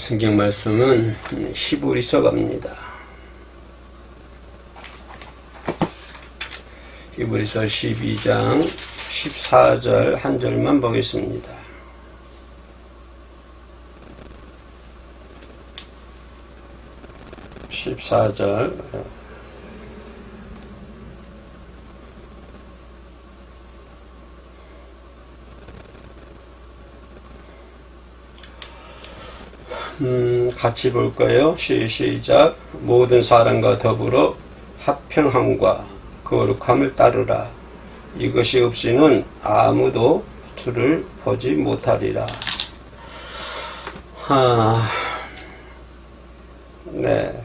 성경 말씀은 히브리서 갑니다. 히브리서 12장 14절 한 절만 보겠습니다. 같이 볼까요? 시작. 모든 사람과 더불어 화평함과 거룩함을 따르라. 이것이 없이는 아무도 주를 보지 못하리라. 네.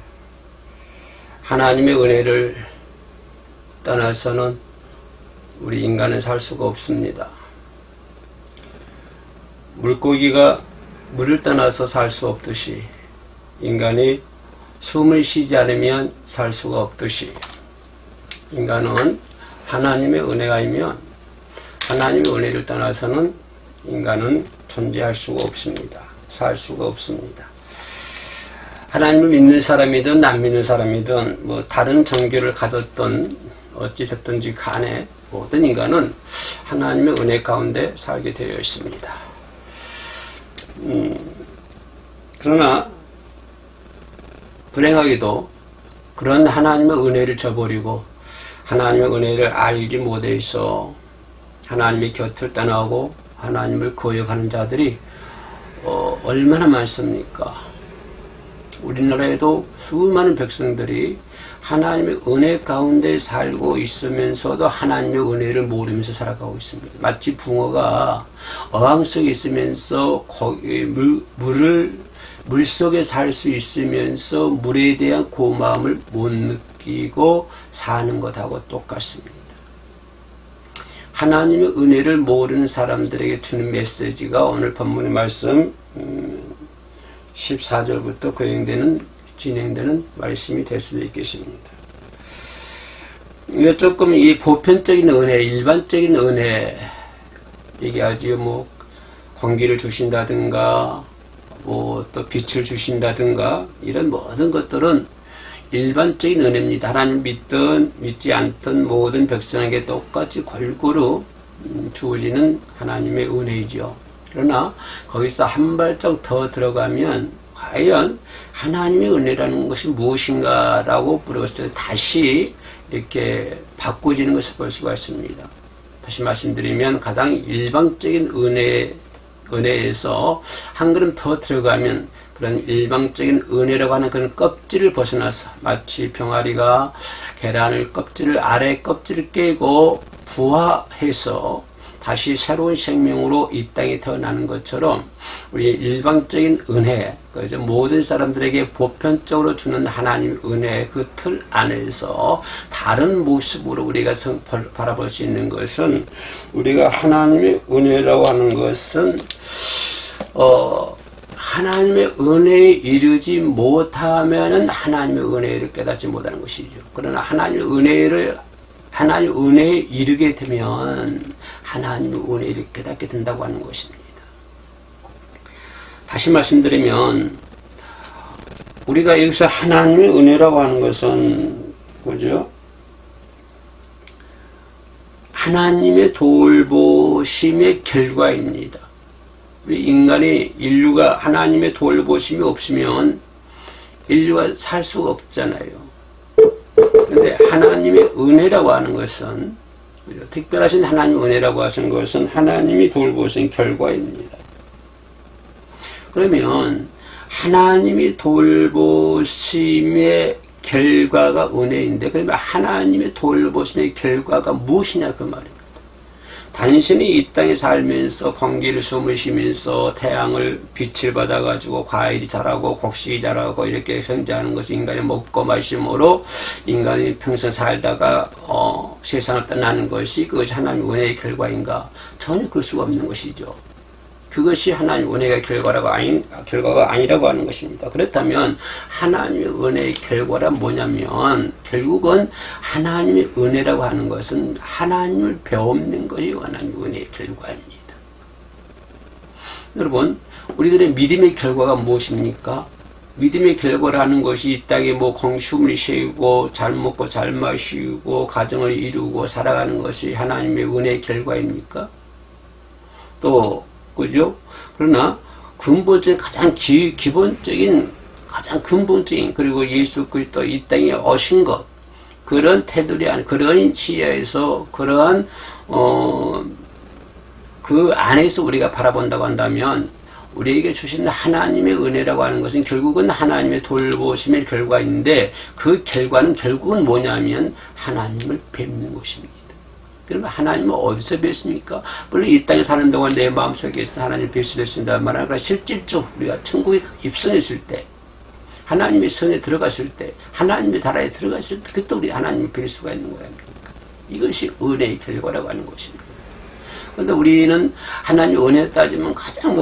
하나님의 은혜를 떠나서는 우리 인간은 살 수가 없습니다. 물고기가 물을 떠나서 살 수 없듯이 인간이 숨을 쉬지 않으면 살 수가 없듯이 인간은 하나님의 은혜가 있면 하나님의 은혜를 떠나서는 인간은 존재할 수가 없습니다. 살 수가 없습니다. 하나님을 믿는 사람이든 안 믿는 사람이든 뭐 다른 종교를 가졌던 어찌 됐든지 간에 모든 인간은 하나님의 은혜 가운데 살게 되어 있습니다. 그러나 불행하게도 그런 하나님의 은혜를 저버리고 하나님의 은혜를 알지 못해서 하나님의 곁을 떠나고 하나님을 거역하는 자들이 얼마나 많습니까? 우리나라에도 수많은 백성들이 하나님의 은혜 가운데 살고 있으면서도 하나님의 은혜를 모르면서 살아가고 있습니다. 마치 붕어가 어항 속에 있으면서 물 속에 살 수 있으면서 물에 대한 고마움을 못 느끼고 사는 것하고 똑같습니다. 하나님의 은혜를 모르는 사람들에게 주는 메시지가 오늘 본문의 말씀 14절부터 진행되는 말씀이 될 수도 있겠습니다. 이거 조금 이 보편적인 은혜, 일반적인 은혜 얘기하지요. 뭐 공기를 주신다든가 뭐 또 빛을 주신다든가 이런 모든 것들은 일반적인 은혜입니다. 하나님 믿든 믿지 않든 모든 백성에게 똑같이 골고루 주어지는 하나님의 은혜이죠. 그러나 거기서 한 발짝 더 들어가면 과연 하나님의 은혜라는 것이 무엇인가라고 물어봤을 때 다시 이렇게 바꿔지는 것을 볼 수가 있습니다. 다시 말씀드리면 가장 일방적인 은혜에서 한 걸음 더 들어가면 그런 일방적인 은혜라고 하는 그런 껍질을 벗어나서 마치 병아리가 계란을 아래 껍질을 깨고 부화해서 다시 새로운 생명으로 이 땅에 태어나는 것처럼 우리 일방적인 은혜, 그래서 모든 사람들에게 보편적으로 주는 하나님의 은혜 그 틀 안에서 다른 모습으로 우리가 바라볼 수 있는 것은 우리가 하나님의 은혜라고 하는 것은 하나님의 은혜에 이르지 못하면은 하나님의 은혜를 깨닫지 못하는 것이죠. 그러나 하나님의 은혜에 이르게 되면 하나님의 은혜를 깨닫게 된다고 하는 것입니다. 다시 말씀드리면 우리가 여기서 하나님의 은혜라고 하는 것은 뭐죠? 하나님의 돌보심의 결과입니다. 우리 인류가 하나님의 돌보심이 없으면 인류가 살 수가 없잖아요. 그런데 하나님의 은혜라고 하는 것은 특별하신 하나님의 은혜라고 하는 것은 하나님이 돌보신 결과입니다. 그러면 하나님이 돌보심의 결과가 은혜인데 그러면 하나님의 돌보심의 결과가 무엇이냐 그 말입니다. 당신이 이 땅에 살면서 공기를 숨을 쉬면서 태양을 빛을 받아가지고 과일이 자라고 곡식이 자라고 이렇게 성장하는 것이 인간의 먹고 마심으로 인간이 평생 살다가 세상을 떠나는 것이 그것이 하나님의 은혜의 결과인가? 전혀 그럴 수가 없는 것이죠. 그것이 하나님의 은혜의 결과가 아니라고 하는 것입니다. 그렇다면 하나님의 은혜의 결과란 뭐냐면 결국은 하나님의 은혜라고 하는 것은 하나님을 배우는 것이 하나님의 은혜의 결과입니다. 여러분, 우리들의 믿음의 결과가 무엇입니까? 믿음의 결과라는 것이 이 땅에 뭐 공심을 세우고 잘 먹고 잘 마시고 가정을 이루고 살아가는 것이 하나님의 은혜의 결과입니까? 또 그죠? 그러나 근본적인 가장 기본적인 가장 근본적인 그리고 예수 그리스도 이 땅에 오신 것 그런 테두리 안 그런 시야에서 그러한 그 안에서 우리가 바라본다고 한다면 우리에게 주신 하나님의 은혜라고 하는 것은 결국은 하나님의 돌보심의 결과인데 그 결과는 결국은 뭐냐면 하나님을 뵙는 것입니다. 그러면 하나님은 어디서 뵙습니까? 물론 이 땅에 사는 동안 내 마음속에서 하나님을 뵐 수 있습니다. 말하는 실질적으로 우리가 천국에 입성했을 때 하나님의 성에 들어갔을 때 하나님의 나라에 들어갔을 때 그때 우리 하나님을 뵐 수가 있는 거예요. 이것이 은혜의 결과라고 하는 것입니다. 그런데 우리는 하나님 은혜 따지면 가장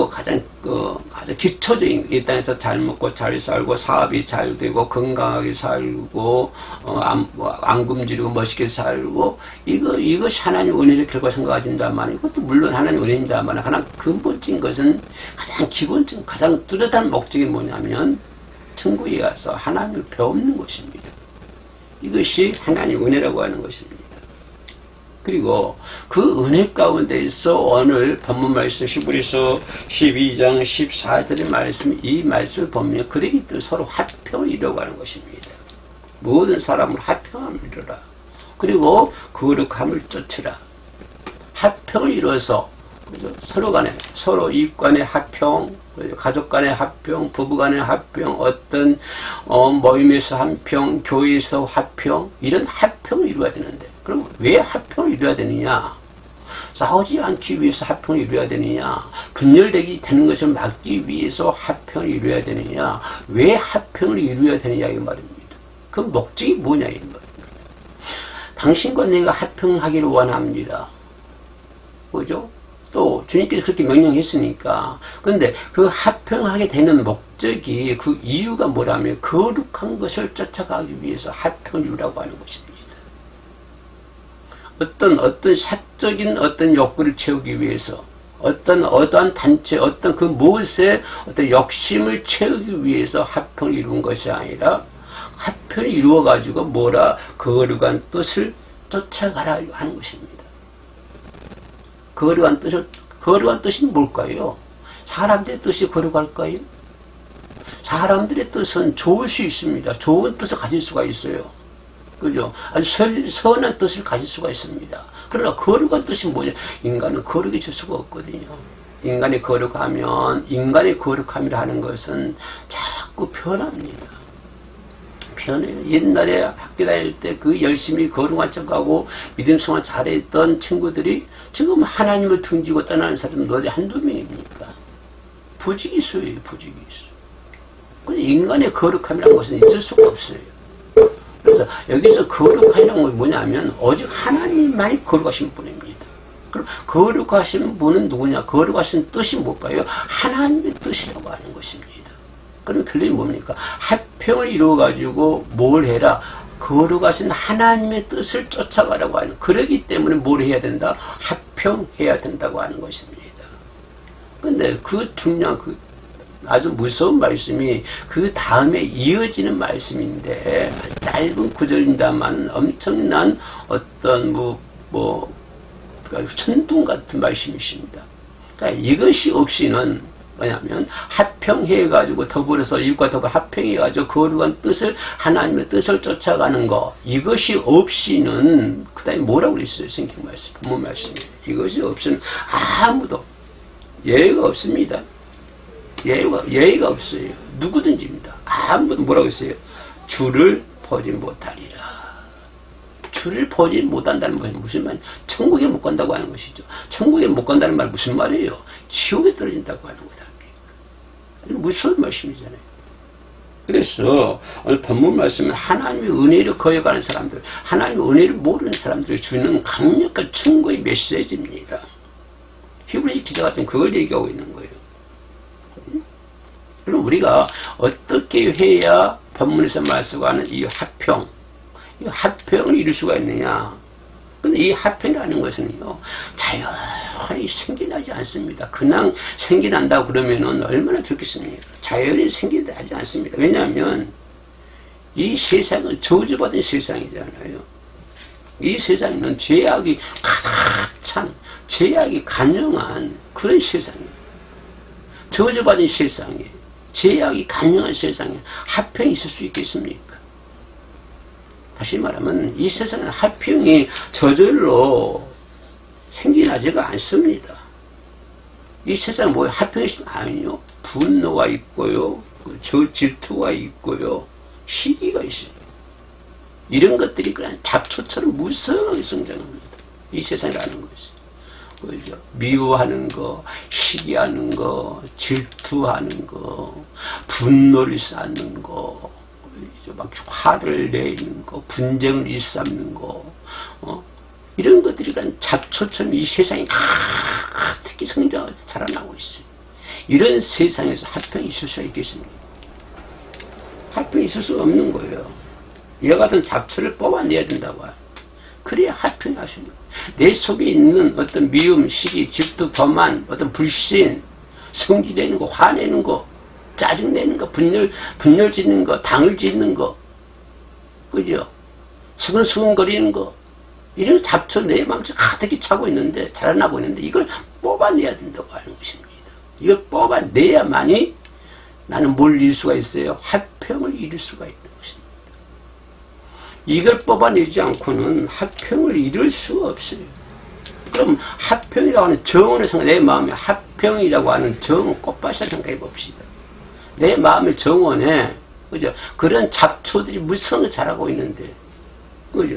기초적인 이 땅에서 잘 먹고 잘 살고 사업이 잘 되고 건강하게 살고 안 굶주리고 멋있게 살고 이것이 하나님 은혜의 결과 생각하신다만 이것도 물론 하나님 은혜입니다만 하나 근본적인 것은 가장 기본적인 가장 뚜렷한 목적이 뭐냐면 천국에 가서 하나님을 배우는 것입니다. 이것이 하나님 은혜라고 하는 것입니다. 그리고 그 은혜 가운데서 오늘 본문 말씀 히브리서 12장 14절의 말씀 이 말씀을 보면 그러기 때문에 서로 화평을 이루려고 하는 것입니다. 모든 사람을 화평함을 이루라. 그리고 거룩함을 쫓으라. 화평을 이루어서 그죠? 서로 간에 서로 이웃 간의 화평 가족 간의 화평, 부부 간의 화평, 어떤 모임에서 화평, 교회에서 화평 이런 화평을 이루어야 되는데 그럼 왜 화평을 이루어야 되느냐? 싸우지 않기 위해서 화평을 이루어야 되느냐? 분열되기 되는 것을 막기 위해서 화평을 이루어야 되느냐? 왜 화평을 이루어야 되느냐 이 말입니다. 그 목적이 뭐냐 이 말입니다. 당신과 내가 화평하기를 원합니다. 그죠? 또 주님께서 그렇게 명령했으니까. 그런데 그 화평하게 되는 목적이 그 이유가 뭐라면 거룩한 것을 쫓아가기 위해서 화평을 이루라고 하는 것입니다. 어떤 사적인 어떤 욕구를 채우기 위해서 어떠한 단체 어떤 그 무엇에 어떤 욕심을 채우기 위해서 화평을 이룬 것이 아니라 화평을 이루어 가지고 거룩한 뜻을 쫓아가라 하는 것입니다. 거룩한 뜻이 뭘까요? 사람들의 뜻이 거룩할까요? 사람들의 뜻은 좋을 수 있습니다. 좋은 뜻을 가질 수가 있어요. 그죠? 아주 선한 뜻을 가질 수가 있습니다. 그러나 거룩한 뜻이 뭐냐? 인간은 거룩해질 수가 없거든요. 인간이 거룩함이라 하는 것은 자꾸 변합니다. 변해요. 옛날에 학교 다닐 때 그 열심히 거룩한 척하고 믿음 생활 잘했던 친구들이 지금 하나님을 등지고 떠나는 사람은 어디 한두 명입니까? 부지기수예요. 부지기수. 근데 인간의 거룩함이라는 것은 있을 수가 없어요. 그래서 여기서 거룩함이라는 건 뭐냐면 오직 하나님만이 거룩하신 분입니다. 그럼 거룩하신 분은 누구냐? 거룩하신 뜻이 뭘까요? 하나님의 뜻이라고 하는 것입니다. 그럼 결론이 뭡니까? 화평을 이루어가지고 뭘 해라? 거룩하신 하나님의 뜻을 쫓아가라고 하는, 그러기 때문에 뭘 해야 된다? 화평해야 된다고 하는 것입니다. 근데 그 중요한, 아주 무서운 말씀이 그 다음에 이어지는 말씀인데, 짧은 구절입니다만 엄청난 어떤 천둥 같은 말씀이십니다. 그러니까 이것이 없이는 뭐냐면 합평해가지고 더불어서 이웃과 더불어 합평해가지고 거룩한 뜻을 하나님의 뜻을 쫓아가는 거, 이것이 없이는 그 다음에 뭐라고 그랬어요? 성경 말씀, 본문 말씀이 이것이 없이는 아무도 예의가 없습니다. 예의가 없어요. 누구든지입니다. 아무도 뭐라고 했어요? 주를 보지 못하리라. 주를 보지 못한다는 것은 무슨 말이에요? 천국에 못 간다고 하는 것이죠. 천국에 못 간다는 말 무슨 말이에요? 지옥에 떨어진다고 하는 거다. 무서운 말씀이잖아요. 그래서 오늘 본문 말씀은 하나님의 은혜를 거역하는 사람들, 하나님의 은혜를 모르는 사람들이 주는 강력한 충고의 메시지입니다. 히브리서 기자 같은 그걸 얘기하고 있는 거예요. 그럼 우리가 어떻게 해야 본문에서 말씀하는 이 화평을 이룰 수가 있느냐? 근데 이 화평이라는 것은요, 영원히 생겨나지 않습니다. 그냥 생겨난다고 그러면은 얼마나 좋겠습니까? 자연히 생겨나지 않습니다. 왜냐하면 이 세상은 저주받은 세상이잖아요. 이 세상에는 죄악이 가득 찬, 죄악이 간영한 그런 세상이에요. 저주받은 세상에, 죄악이 간영한 세상에 화평이 있을 수 있겠습니까? 다시 말하면 이 세상은 화평이 저절로 생겨나지가 않습니다. 이 세상에 뭐 화평이 있으면 아니요. 분노가 있고요. 질투가 있고요. 시기가 있어요. 이런 것들이 그냥 잡초처럼 무성하게 성장합니다. 이 세상이라는 것이. 그죠? 미워하는 거, 시기하는 거, 질투하는 거, 분노를 쌓는 거, 그죠? 막 화를 내는 거, 분쟁을 일삼는 거, 이런 것들이 그냥 잡초처럼 이 세상에 가득히 성장을 자라나고 있어요. 이런 세상에서 화평이 있을 수 있겠습니까? 화평이 있을 수 없는 거예요. 이와 같은 잡초를 뽑아내야 된다고 해요. 그래야 화평이 할 수 있는 거예요. 내 속에 있는 어떤 미움, 시기, 질투, 교만, 어떤 불신, 성질내는 거, 화내는 거, 짜증내는 거, 분열 짓는 거, 당을 짓는 거, 그죠? 수근수근거리는 거, 이런 잡초 내 마음속에 가득히 차고 있는데, 자라나고 있는데, 이걸 뽑아내야 된다고 하는 것입니다. 이걸 뽑아내야만이 나는 뭘 이룰 수가 있어요? 화평을 이룰 수가 있는 것입니다. 이걸 뽑아내지 않고는 화평을 이룰 수가 없어요. 그럼 화평이라고 하는 정원을 생각해, 내 마음에 화평이라고 하는 정원, 꽃밭을 생각해 봅시다. 내 마음의 정원에, 그죠? 그런 잡초들이 무성을 자라고 있는데, 그죠?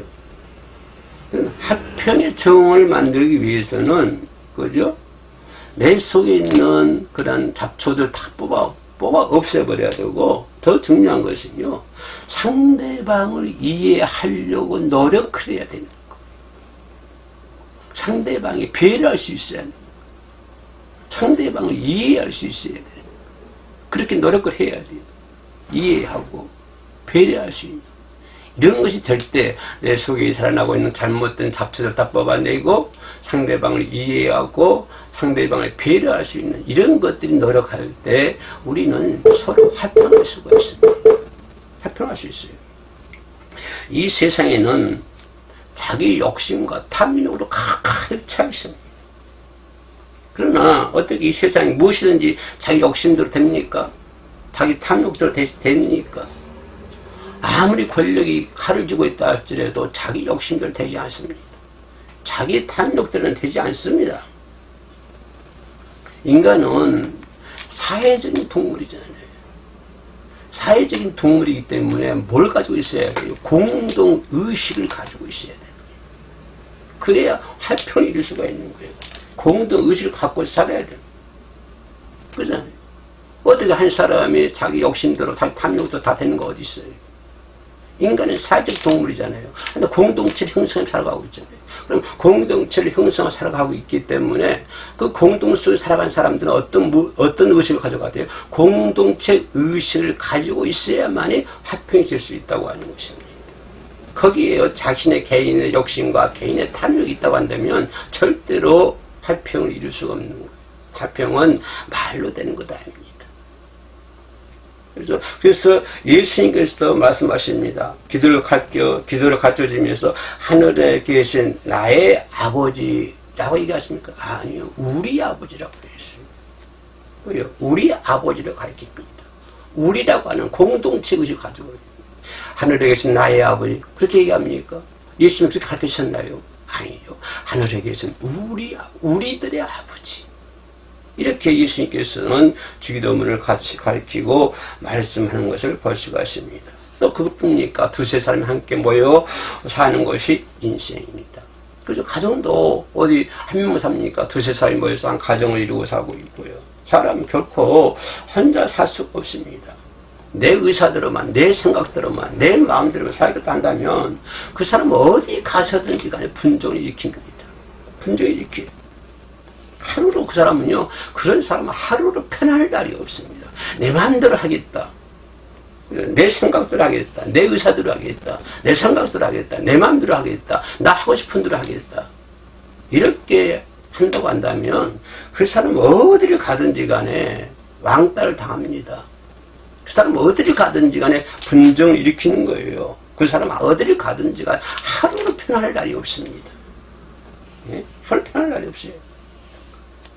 화평의 정원을 만들기 위해서는, 그죠? 내 속에 있는 그런 잡초들 다 뽑아 없애버려야 되고, 더 중요한 것은요, 상대방을 이해하려고 노력을 해야 되는 거. 상대방이 배려할 수 있어야 되는 거. 상대방을 이해할 수 있어야 되는 거. 그렇게 노력을 해야 돼요. 이해하고 배려할 수 있는. 이런 것이 될 때 내 속에 자라나고 있는 잘못된 잡초들 다 뽑아내고 상대방을 이해하고 상대방을 배려할 수 있는 이런 것들이 노력할 때 우리는 서로 화평할 수가 있습니다. 화평할 수 있어요. 이 세상에는 자기 욕심과 탐욕으로 가득 차 있습니다. 그러나 어떻게 이 세상이 무엇이든지 자기 욕심대로 됩니까? 자기 탐욕대로 됩니까? 아무리 권력이 칼을 쥐고 있다 할지라도 자기 욕심대로 되지 않습니다. 자기 탐욕대로는 되지 않습니다. 인간은 사회적인 동물이잖아요. 사회적인 동물이기 때문에 뭘 가지고 있어야 돼요? 공동의식을 가지고 있어야 돼요. 그래야 화평을 이룰 수가 있는 거예요. 공동의식을 갖고 살아야 돼요. 그렇잖아요. 어떻게 한 사람이 자기 욕심대로 자기 탐욕도 다 되는 거 어디 있어요? 인간은 사회적 동물이잖아요. 근데 공동체를 형성해 살아가고 있잖아요. 그럼 공동체를 형성해 살아가고 있기 때문에 그 공동체를 살아간 사람들은 어떤 의식을 가져가야 돼요? 공동체 의식을 가지고 있어야만이 화평이 될 수 있다고 하는 것입니다. 거기에 자신의 개인의 욕심과 개인의 탐욕이 있다고 한다면 절대로 화평을 이룰 수가 없는 거예요. 화평은 말로 되는 것 아닙니다. 그래서 예수님께서도 말씀하십니다. 기도를 가르쳐주면서 하늘에 계신 나의 아버지라고 얘기하십니까? 아니요. 우리 아버지라고 했어요. 우리 아버지를 가르칩니다. 우리라고 하는 공동체 의식을 가지고 있어요. 하늘에 계신 나의 아버지. 그렇게 얘기합니까? 예수님 그렇게 가르치셨나요? 아니요. 하늘에 계신 우리들의 아버지. 이렇게 예수님께서는 주기도문을 같이 가르치고 말씀하는 것을 볼 수가 있습니다. 또 그것뿐입니까? 두세 사람이 함께 모여 사는 것이 인생입니다. 그래서 가정도 어디 한 명만 삽니까? 두세 사람이 모여서 한 가정을 이루고 사고 있고요. 사람은 결코 혼자 살 수가 없습니다. 내 의사대로만, 내 생각대로만, 내 마음대로만 살겠다 한다면 그 사람은 어디 가서든지 간에 분쟁을 일으킵니다. 분쟁을 일으켜요. 하루로 그 사람은요, 그런 사람은 하루로 편할 날이 없습니다. 내 마음대로 하겠다. 내 생각대로 하겠다. 내 의사대로 하겠다. 내 생각대로 하겠다. 내 마음대로 하겠다. 나 하고 싶은 대로 하겠다. 이렇게 한다고 한다면 그 사람은 어디를 가든지 간에 왕따를 당합니다. 그 사람은 어디를 가든지 간에 분정을 일으키는 거예요. 그 사람은 어디를 가든지 간에 하루로 편할 날이 없습니다. 예? 하루 편할 날이 없어요.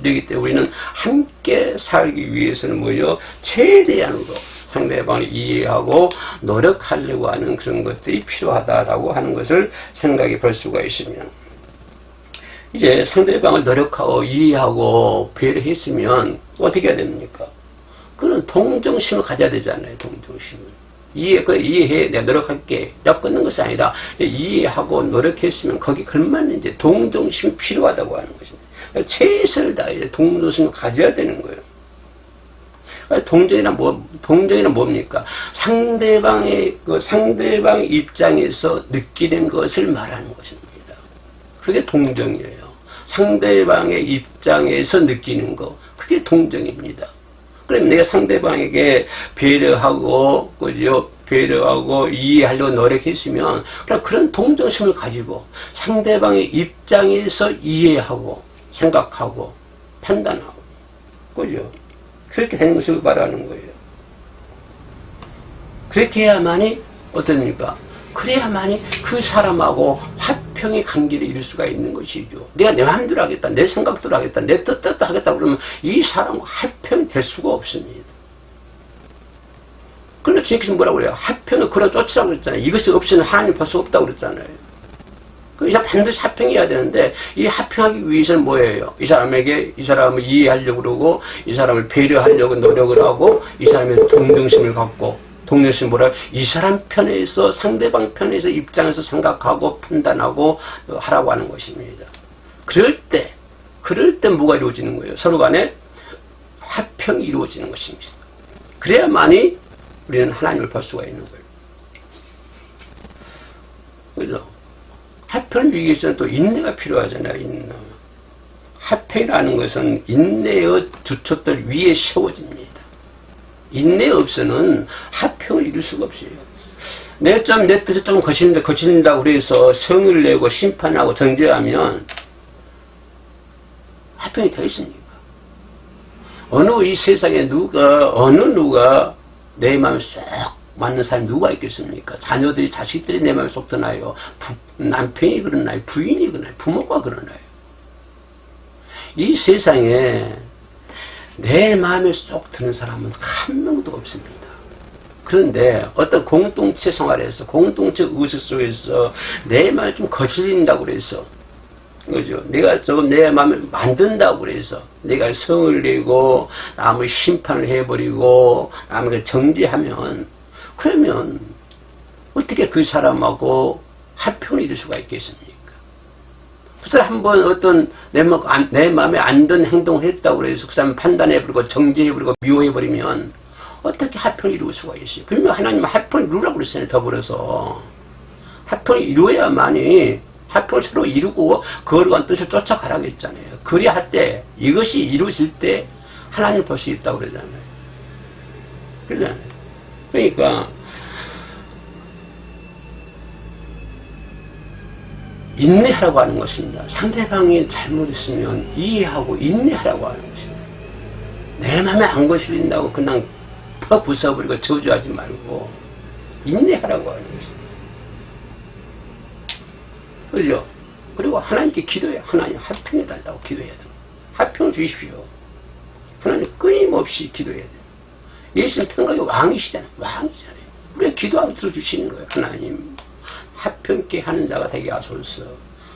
그렇기 때문에 우리는 함께 살기 위해서는 뭐예요? 최대한으로 상대방을 이해하고 노력하려고 하는 그런 것들이 필요하다라고 하는 것을 생각해 볼 수가 있습니다. 이제 상대방을 노력하고 이해하고 배려했으면 어떻게 해야 됩니까? 그런 동정심을 가져야 되잖아요. 동정심을. 이해해. 내가 노력할게. 라고 끊는 것이 아니라 이해하고 노력했으면 거기 걸맞는 이제 동정심이 필요하다고 하는 것입니다. 최선을 다해 동정심을 가져야 되는 거예요. 동정이란 뭡니까? 상대방 입장에서 느끼는 것을 말하는 것입니다. 그게 동정이에요. 상대방의 입장에서 느끼는 거. 그게 동정입니다. 그럼 내가 상대방에게 배려하고 이해하려고 노력했으면 그런 동정심을 가지고 상대방의 입장에서 이해하고 생각하고 판단하고 그죠? 그렇게 되는 것을 말하는 거예요. 그렇게 해야만이 어떻습니까? 그래야만이 그 사람하고 화평의 관계를 이룰 수가 있는 것이죠. 내가 내 마음대로 하겠다, 내 생각대로 하겠다, 내 뜻대로 하겠다 그러면 이 사람과 화평이 될 수가 없습니다. 그런데 주님께서 뭐라고 그래요? 화평은 그런 쫓으라고 그랬잖아요. 이것이 없이는 하나님 볼 수 없다고 그랬잖아요. 이 사람 반드시 화평해야 되는데 이 화평하기 위해서는 뭐예요? 이 사람을 이해하려고 그러고 이 사람을 배려하려고 노력을 하고 이 사람의 동정심을 갖고 동정심 이 사람 편에서 상대방 편에서 입장에서 생각하고 판단하고 하라고 하는 것입니다. 그럴 때 뭐가 이루어지는 거예요? 서로 간에 화평이 이루어지는 것입니다. 그래야만이 우리는 하나님을 볼 수가 있는 거예요. 그래서 화평을 위해서는 또 인내가 필요하잖아요. 인내. 화평이라는 것은 인내의 주축들 위에 세워집니다. 인내 없이는 화평을 이룰 수가 없어요. 내 뜻을 조금 거친다고 그래서 성을 내고 심판하고 정죄하면 화평이 되겠습니까? 이 세상에 누가 내 마음에 쏙 맞는 사람이 누가 있겠습니까? 자식들이 내 마음에 쏙 드나요? 남편이 그러나요? 부인이 그러나요? 부모가 그러나요? 이 세상에 내 마음에 쏙 드는 사람은 한 명도 없습니다. 그런데 어떤 공동체 생활에서 공동체 의식 속에서 내 마음에 좀 거슬린다고 그래서 그죠? 내가 내 마음을 만든다고 그래서 내가 성을 내고 남을 심판을 해버리고 남을 정죄하면 그러면 어떻게 그 사람하고 화평을 이룰 수가 있겠습니까? 그 사람 한번 내 마음에 안 드는 행동을 했다고 해서 그 사람 판단해버리고 정죄해버리고 미워해버리면 어떻게 화평을 이룰 수가 있어요? 그러면 하나님은 화평을 이루라고 그랬어요. 더불어서 화평을 이루어야만이 화평을 서로 이루고 거룩한 뜻을 쫓아가라고 했잖아요. 그래야 할 때 이것이 이루어질 때 하나님을 볼 수 있다고 그러잖아요. 그러잖아요. 그러니까 인내하라고 하는 것입니다. 상대방이 잘못했으면 이해하고 인내하라고 하는 것입니다. 내 마음에 안 거슬린다고 그냥 부숴버리고 저주하지 말고 인내하라고 하는 것입니다. 그죠? 그리고 하나님께 기도해요. 하나님 화평해달라고 기도해야 돼요. 화평을 주십시오. 하나님 끊임없이 기도해야 돼요. 예수는 평강의 왕이시잖아요. 왕이잖아요. 우리가 기도하면 들어주시는 거예요. 하나님 화평케 하는 자가 되게 하소서.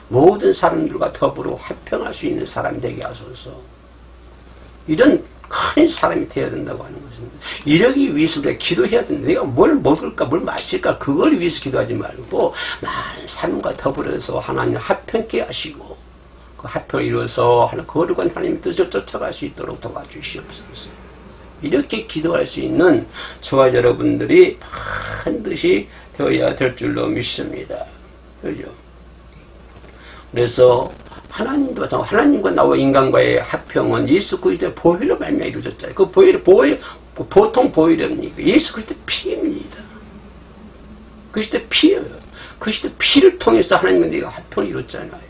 모든 사람들과 더불어 화평할 수 있는 사람이 되게 하소서. 이런 큰 사람이 되어야 된다고 하는 것입니다. 이러기 위해서 우리가 기도해야 된다. 내가 뭘 먹을까 뭘 마실까 그걸 위해서 기도하지 말고 많은 사람과 더불어서 하나님 화평케 하시고 그 화평을 이루어서 거룩한 하나님의 뜻을 쫓아갈 수 있도록 도와주시옵소서. 이렇게 기도할 수 있는 저와 여러분들이 반드시 되어야 될 줄로 믿습니다. 그죠? 그래서 하나님과 나와 인간과의 화평은 예수 그리스도의 보혈로 말미암아 이루어졌잖아요. 그 보통 보혈입니까? 예수 그리스도의 피입니다. 그리스도의 피예요. 그리스도의 피를 통해서 하나님과 내가 화평을 이뤘잖아요.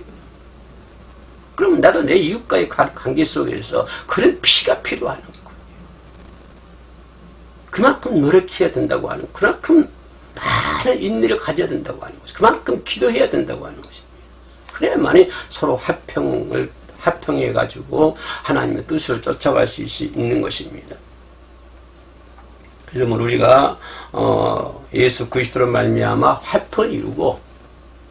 그럼 나도 내 이웃과의 관계 속에서 그런 피가 필요하는 거예요. 그만큼 노력해야 된다고 하는, 그만큼 많은 인내를 가져야 된다고 하는 것이, 그만큼 기도해야 된다고 하는 것입니다. 그래야만이 서로 합평해가지고 하나님의 뜻을 쫓아갈 수 있는 것입니다. 그러므로 우리가 예수 그리스도로 말미암아 화평을 이루고,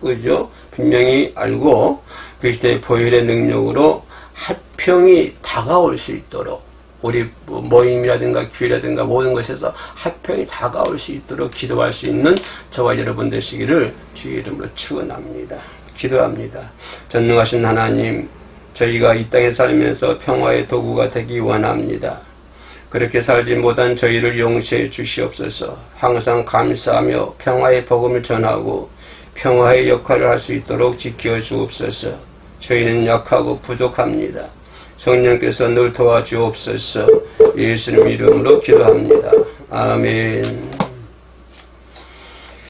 그죠? 분명히 알고 그리스도의 보혈의 능력으로 화평이 다가올 수 있도록, 우리 모임이라든가 교회라든가 모든 것에서 화평이 다가올 수 있도록 기도할 수 있는 저와 여러분 되시기를 주의 이름으로 축원합니다. 기도합니다. 전능하신 하나님, 저희가 이 땅에 살면서 평화의 도구가 되기 원합니다. 그렇게 살지 못한 저희를 용서해 주시옵소서. 항상 감사하며 평화의 복음을 전하고 평화의 역할을 할 수 있도록 지켜 주옵소서. 저희는 약하고 부족합니다. 성령께서 늘 도와주옵소서. 예수님 이름으로 기도합니다. 아멘.